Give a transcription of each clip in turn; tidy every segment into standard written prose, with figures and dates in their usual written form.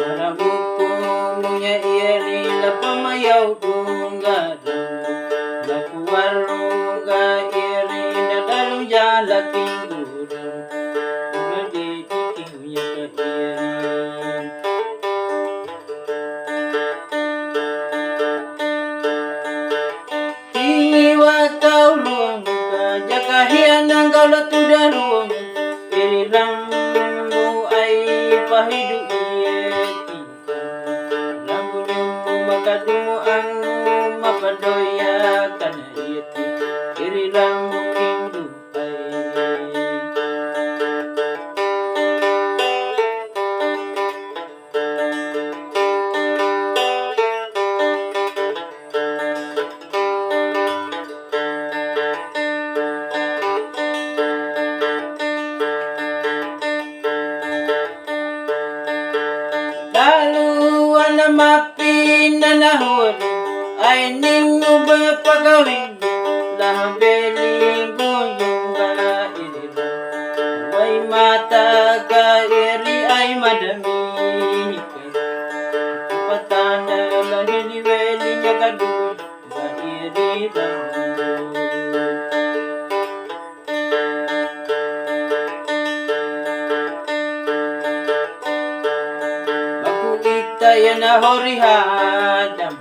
Harabukunya iri la pamayaw dungadam la kuwaruga iri na dalong jalaking gudam una di tikinya ka iri Iwa kau luang ka jakahian ang kau latuda luang iri rambu ay pahidu Kadumo ang mapadoya kana iti iri ramuking dupay Laluan na mapinanahon ay ninyo ba pagawin lahabeling yung kairira May mata kairi ay madami Patana lahiliweli niya kadun kairira Tayo na horihadam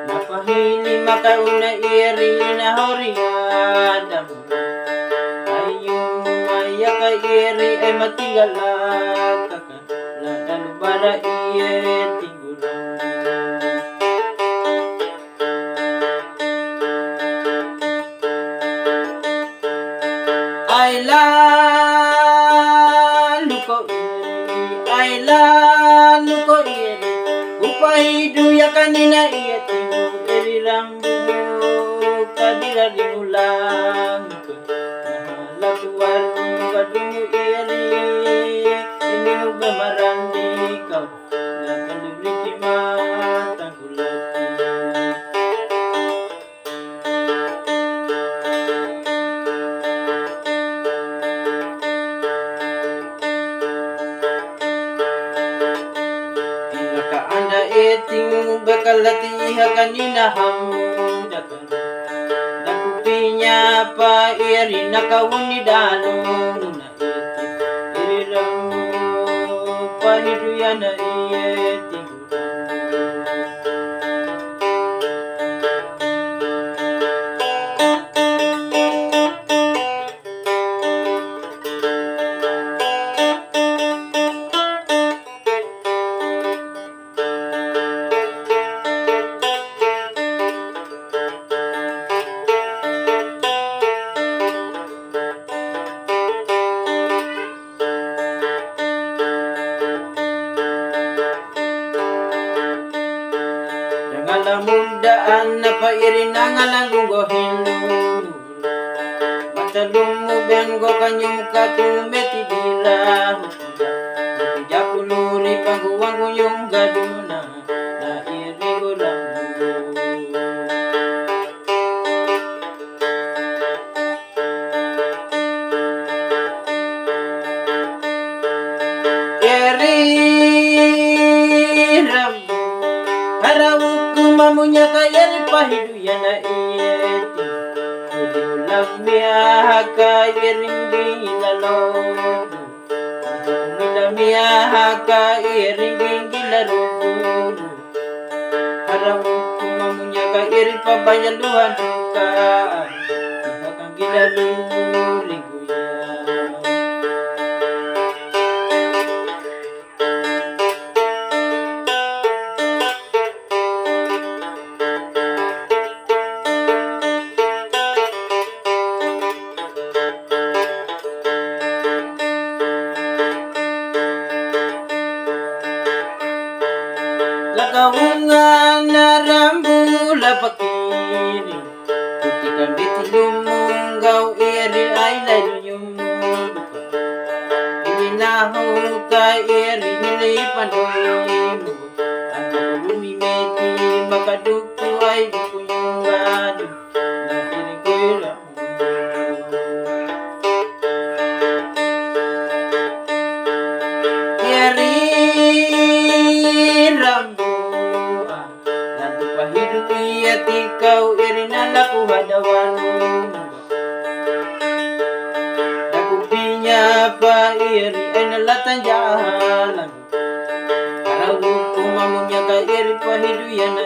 Napahili makauna iri na horihadam Ayong maya ka iri ay matigala Lakalubara iye tigulang Ay lalu ko ay lalu ko iri Upahidu ya kanina iya timu iri rambu kadira diulang Lalu warung kadumu iri ini ugamarandi kau Lakaluri kimatang kulati Anda eting bakal latiha kanina hamdakan Nakupinya pa iri nakawuni dalong na eting Iri ramu pahidu ya na eting Ngalamundaan na pairin na ngalangugohin Matalong mo bengo kanyong katumeti dila Japunuri pangguwang ko yung gaduna Na iri ko lang Iri rambu Harawuk mamunya kaya pahidu ya na ieti Ulang miya kairing bilalogu Ulang miya kairing bilalogu Harawuk mamunya kairing pabayaluhan dukaan Ihakang gilaluring kuya Lagawungan na rambula pakiri Putikan bitilumunggaw iri ay layo yung lupa Ininaho ka iri nilipan mo Anak lumimeti makadugpo ay di ko yung pahidu iya tikau iri nalaku hadawanu aku pinya pa iri enalatan jalan karau kumamunya ka iri pahidu ya na